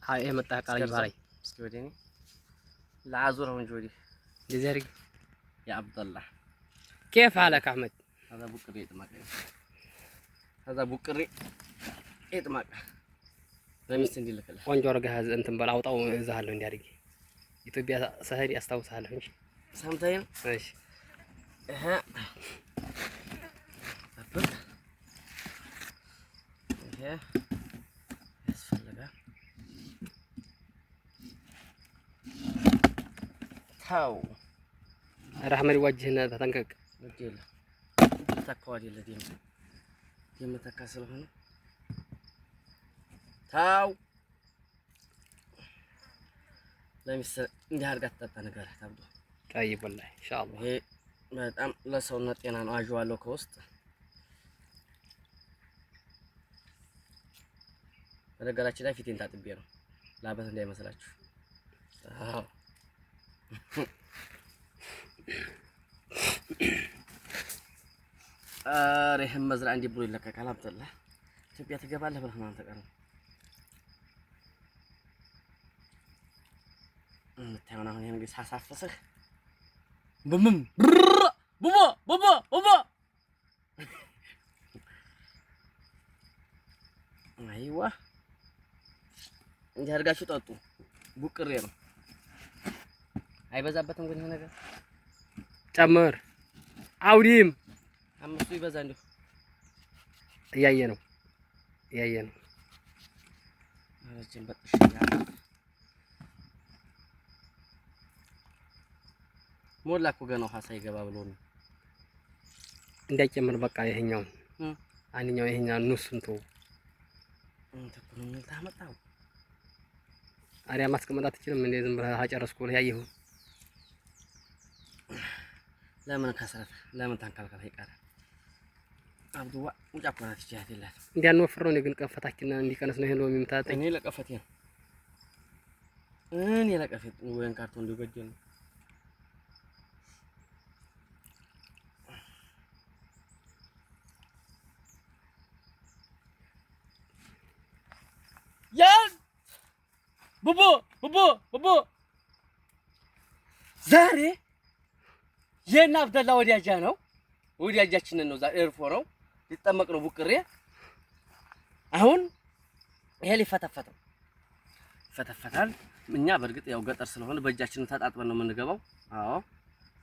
هاي متى قال يباري سكوديني العازور من جودي جزيري يا عبد الله كيف حالك أحمد؟ هذا بكري تماك هذا بكري إيه تماك زي مستندي لك الله وان جورج هذا أنت بلاوط أو زهلون داري يتوبي سهري أستوى سهلون سامتين ماشي ها أبد ها أسفل لك هاو رحمة وجهنا تتنكك نجيل تكوادي الذين يوم تكاسل هنا هاو لا يمس عندي هرجات تتنقل تبدو طيب والله إن شاء الله هي ما لا صونت أنا ناجوا له كوست رجالات لا فيتين تعتبيرهم لا بس عندي مسألة هاو ريحم مزرعة عندي بقول لك كلام تلا تبي تجيبها له بالحمام تقرن تعالوا هنا نجلس حاسة فسخ بوم بابا بابا بابا أيوة جهر قاشو تاتو بكرة يوم هاي بزابتهم قلنا هنا تمر عوديم هم مسوي بزاندو ياينو هذا جنب الشيء مولا كوجانو حاسة يجيبها بلون እንዳይጨምር በቃ ይሄኛው አንኛው ይሄኛው ንሱን ተው ተኩል ምን ታመጣው አሪያ ማስቀመጥ አትችልም እንዴ ዝም ብለህ አጨረስኩ ያየሁ ለምን ከሰረት ለምን ታንካልካል ይቀር አብዱዋ ሙጫቆና ትችያት ይላል እንዲያንወፍረው ነው ግን ቀፈታችንና እንዲቀነስ ነው ይሄን ሎሚ ምታጠኝ እኔ ለቀፈት ወይን ካርቶን ሊገጀን ያን ቡቡ ዛሬ የና አብደላ ወዲያጃ ነው ወዲያጃችንን ነው ዛሬ ኤርፎ ነው ሊጠመቅ ነው ቡቅሬ አሁን ይሄ ይፈተፈታል እኛ በርግጥ ያው ገጠር ስለሆነ በእጃችን ተጣጥበን ነው የምንገባው አዎ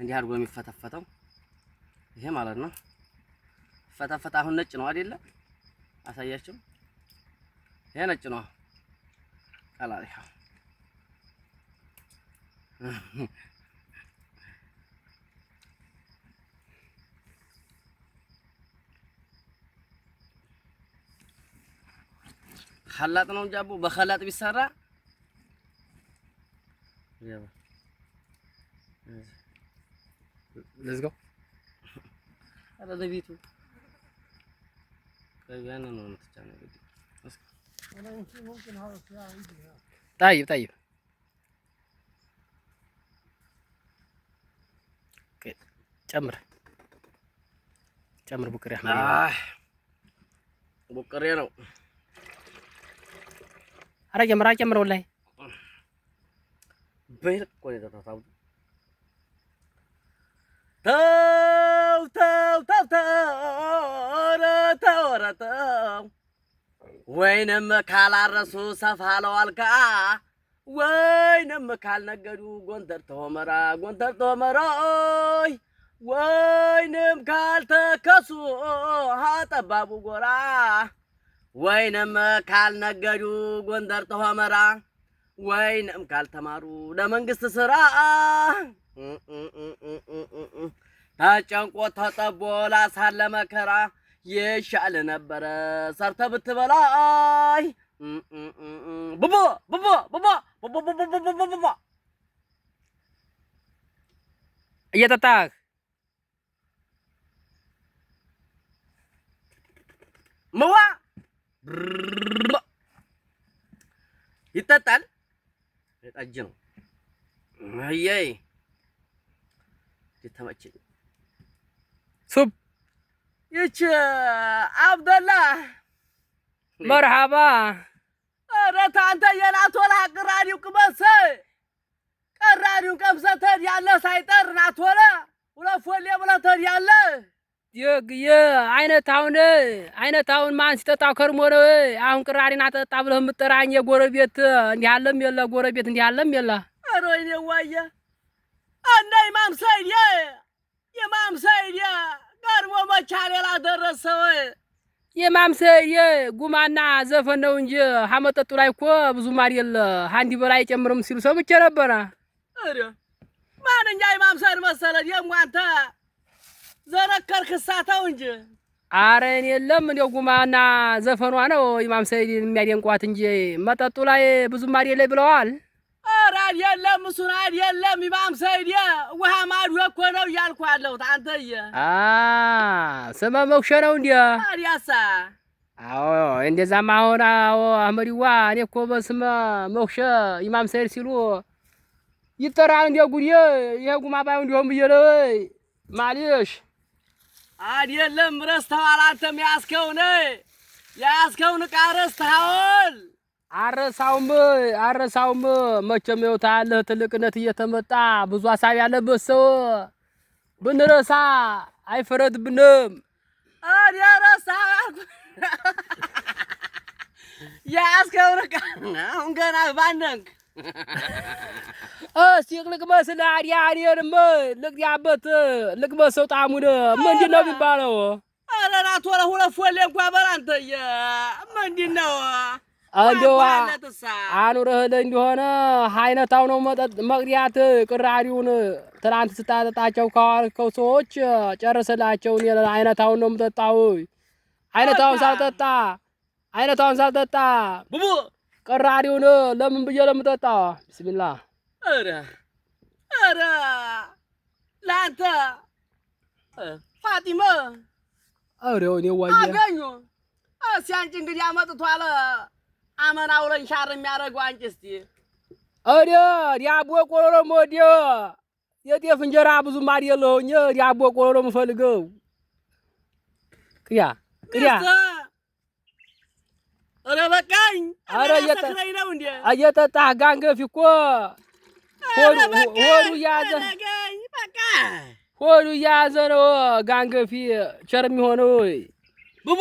እንዲህ አድርጎ የሚፈተፈተው ይሄ ማለት ነው ፈተፈታ አሁን ነጭ ነው አይደለ አሳያችሁ ይሄ ነጭ ነው ቀላሪያ خلاط ነው ጃቡ በخلاط ቢሰራ ያው let's go አረ ለቤቱ ከያነ ነው የምትጫነው ግድ انا يمكن ممكن هذا الساعه يجي طيب ጨምር ቡቅሬ አህመድ ቡቅሬ ነው አረ ጨምር ወላሂ በይልቅ ቆይ ተታታው ተው ወይንም ካላረሱ ሰፋለው አልካ ወይንም ካልነገዱ ጎንደር ተመራ ወይንም ካልተከሱ ሀጠባቡ ጎራ ወይንም ካልነገዱ ጎንደር ተመራ ወይንም ካልተማሩ ለመንግስት ስራ ተጨንቆ ተጠቦ ላሳለ መከራ ይሻል ነበረ ሰርተ ብትበላይ ቡቡ እየጠጣህ መዋ ይጠጣል ጠጅ ነው አየይ የተመቸኝ ሱብ ይች አብደላ መርሐባ ኧረ ታንተ የናቶላ ቅራሪው ቅመስ ቀራሪው ቀምሰህ ትሄዳለህ ሳይጠር ናቶላ ሁለት ፎሌ ብለህ ትሄዳለህ። አይነታውን ማን ሲጠጣው ከርሞ ነው? አሁን ቅራሪና ጠጣ ብለህ የምትጠራኝ የጎረቤት እንዲህ አለም የለ ጎረቤት እንዲህ አለም የለ። ኧረ ወይኔ ዋየ እና ኢማም ሰይድ ቀርቦ መቻ ሌላ ደረሰው። ኢማም ሰይድ ጉማና ዘፈን ነው እንጂ ሀመጠጡ ላይ እኮ ብዙም አይደለ አንዲ በላይ አይጨምርም ሲሉ ሰምቼ ነበረ። ኧረ ማንኛ ኢማም ሰይድ መሰለ ደግሞ አንተ ዘረከርክ እሳተው እንጂ። ኧረ እኔ የለም እንደው ጉማና ዘፈኗ ነው ኢማም ሰይድ የሚያደንቋት እንጂ መጠጡ ላይ ብዙም አይደለ ብለዋል። ኧረ አይደለም እሱን አይደለም ኢማም ሰይድ ውሃ ማዶ እኮ ነው እያልኩ ያለሁት አንተዬ። ስመ መውሸ ነው እንዴ? ታዲያሳ አዎ እንደዛማ ሆነ። አዎ አህመዲዋ እኔ እኮ በስመ መውሸ ኢማም ሰይድ ሲሉ ይጠራል እንደ ጉዴ። ይሄ ጉማ ባይሆን እንዲሆን ብዬ ነው ማሊሽ። አይደለም ረስተዋል። አንተም ያዝከውን ዕቃ ረስተሃል። አረሳውም መቼም ይኸው ታያለህ ትልቅነት እየተመጣ ብዙ ሀሳብ ያለበት ሰው ብንረሳ አይፈረድብንም። እኔ ረሳሁ ያዝከውን ዕቃ አሁን ገና ባነንክ ልቅመስ እኔንም ልቅያበት ልቅመሰው ጣዕሙን ምንድን ነው የሚባለው? ኧረ ናት ወረ ሁለት ፎሌ እንኳን በል አንተዬ ምንድን ነው? እንደው አኑረህ እንደሆነ አይነታው ነው መቅዲያት ቅራሪውን ትናንት ስታጠጣቸው ከዋልከው ሰዎች ጨርሰላቸው። አይነታውን ነው የምጠጣው። አይነታውን ሳልጠጣ ቡቡ ቅራሪውን ለምን ብዬ ለምጠጣ? ቢስሚላህ። ኧረ ለአንተ ፋጢማ ኧረ እኔ ዋዬ አገኙ እስኪ አንቺ እንግዲህ አመጥቷል አመናው ላይ ሻር የሚያደርገው አንቺ እስኪ ኧረ ዳቦ ቆሎ ነው የምወደው። የጤፍ እንጀራ ብዙም አይደለሁኝ። ዳቦ ቆሎ ነው የምፈልገው። ቅያ ኧረ በቃኝ። ኧረ እየሰክረኝ ነው እንዴ? እየጠጣህ ጋንገፊ እኮ ሆዱ እያያዘ ነው። ጋንገፊ ቸር የሚሆነው ቡቡ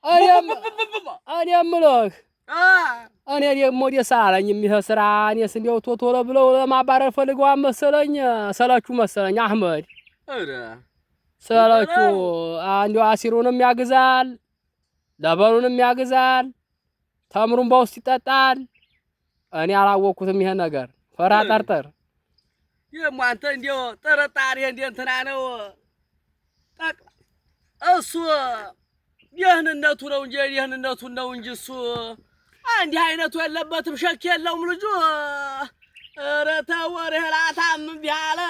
እኔ የምልህ እኔ ደግሞ ደስ አለኝም ይሄ ስራ። እኔስ እንዲያው ቶሎ ብለው ለማባረር ፈልገዋል መሰለኝ። ሰለቹ መሰለኝ አህመድ ሰለቹ። እንዲያው አሲሩንም ያግዛል፣ ለበሉንም ያግዛል፣ ተምሩን በውስጥ ይጠጣል። እኔ አላወቅኩትም ይሄን ነገር። ፈራ ጠርጥር ደግሞ አንተ እንዲያው ጥርጣሬ እንደ እንትና ነው። እሱ ደህንነቱ ነው እንጂ ደህንነቱን ነው እንጂ እሱ እንዲህ አይነቱ የለበትም። ሸክ የለውም ልጁ። ኧረ ተው ወሬህ ላታምም ቢያለ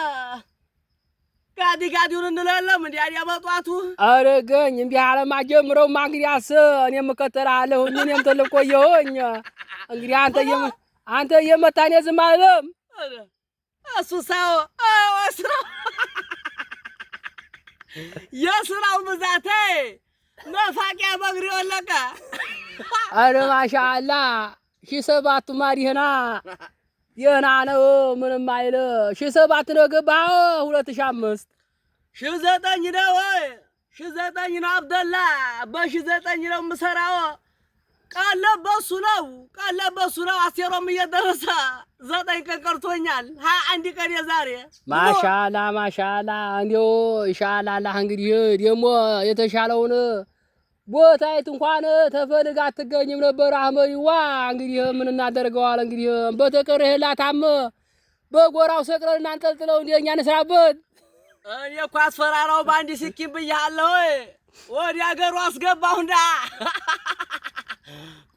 ጋዲውን እንለለም እንዴ ያበጧቱ አረገኝ እንዴ አለማ ጀምረውማ እንግዲያስ እኔም እከተልሃለሁ። እኔም ተልቆየሁኝ እንግዲህ አንተ የመታኔ ዝም አልልም። እሱ ሰው የስራው ብዛቴ መፋቂያ በእግሬ ወለቀ። አረ ማሻአላ 7 ማዲህና የና ነው ምንም አይል 7 ነው ገባው 2005 9 ነው 9 ነው አብደላ በ9 ነው የምሰራው። ቀለበሱ ነው አስቴሮም እየደረሰ 9 ቀን ቀርቶኛል። 21 ቀን የዛሬ ማሻአላ እንዲው ኢንሻአላህ እንግዲህ ደግሞ የተሻለውን ቦታይት እንኳን ተፈልጋ አትገኝም ነበር አህመድዋ። እንግዲህ ምን እናደርገዋል እንግዲህ በተቀረህላታም በጎራው ሰቅለን እናንጠልጥለው እንደኛ እንስራበት። እኔ እኮ አስፈራራው ባንዲ ሲኪም ብያለሁ። ወዲ አገሩ አስገባውና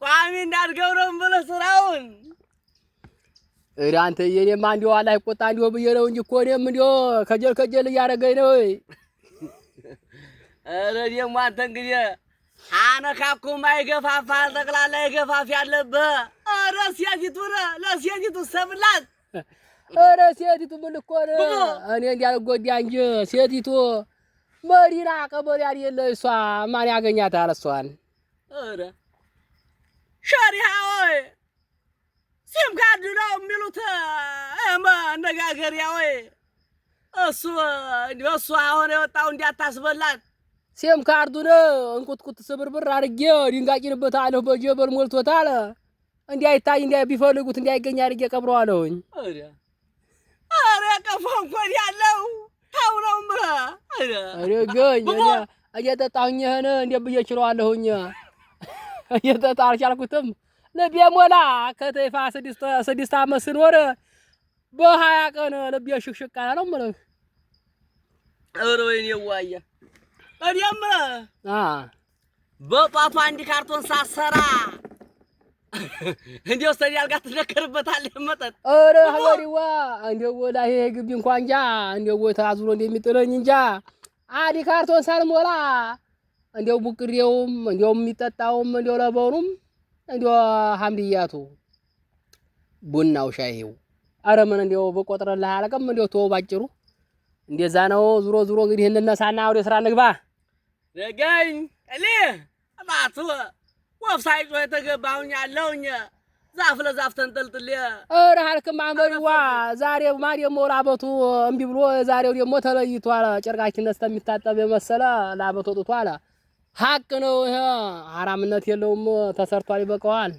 ቋሚ እንዳድርገው ነው ብለህ ስራውን አንተ የኔማ እንዲው አላህ ይቆጣ እንዲው ብዬ ነው እንጂ እኮ እኔም እንዲው ከጀል እያደረገኝ ነው። ኧረ ደግሞ አንተ እንግዲህ አነካኩም አይገፋፋል ጠቅላላ ይገፋፍ ያለብህ። ኧረ ለሴቲቱ ሰብላት። ኧረ ሴቲቱ ምን እኮ ነው እኔ እንዲያልጎዳ እንጂ ሴቲቱ መዲና ቀበሌ አይደለ እሷ ማን ያገኛታል እሷን? ኧረ መነጋገሪያ ወይ እሱ እሱ አሁን የወጣው እንዲያታስበላት ሴም ካርዱን እንቁጥቁጥ ስብርብር አድርጌ ድንጋይ ጭንበታለሁ በጀበል ሞልቶታል። እንዲያይታይ ቢፈልጉት እንዲያይገኝ አድርጌ ቀብረዋለሁኝ። ኧረ ቀፋው እንኳን ያለው ታው ነው ምራ ኧረ ገኝ እየጠጣሁኝ ይሄን እንዴት ብዬ እችለዋለሁኝ? እየጠጣሁ አልቻልኩትም። ልቤ ሞላ ከተይፋ 6 ዓመት ስኖር በ20 ቀን ልቤ ሽቅሽቅ አለ ነው የምልህ። ኧረ ወይኔ ዋያ እኔም በጧቱ አንድ ካርቶን ሳሰራ እንዴው ሰሪያል ጋር ትነከርበታለህ መጠጥ። ኧረ ሀገሪዋ እንዴው ወላሂ ግቢ እንኳን እንጃ እንዴው ቦታ አዙሮ እንደሚጥለኝ እንጃ። አንድ ካርቶን ሳልሞላ እንዴው ቡቅሬውም እንዴው የሚጠጣውም እንዴው ለበኑም እንዴው ሐምድያቱ ቡናው ሻይው ኧረ ምን እንዴው በቆጥረልህ አለቀም። እንዴው ተወው ባጭሩ እንደዛ ነው። ዙሮ ዙሮ እንግዲህ እንነሳና ወደ ስራ እንግባ። ነገኝ እኔ አባቱ ወፍሳይጮ የተገባሁኝ አለሁኝ ዛፍ ለዛፍ ተንጠልጥሌ። ኧረ ሀልክም አመሪዋ ዛሬ ማን የሞላ አበቱ እምቢ ብሎ ዛሬው ደግሞ ተለይቷል። ጨርቃችን እስከሚታጠብ የመሰለ ለአበቱ ወጥቷል። ሀቅ ነው ይሄ ሐራምነት የለውም። ተሰርቷል ይበቃዋል።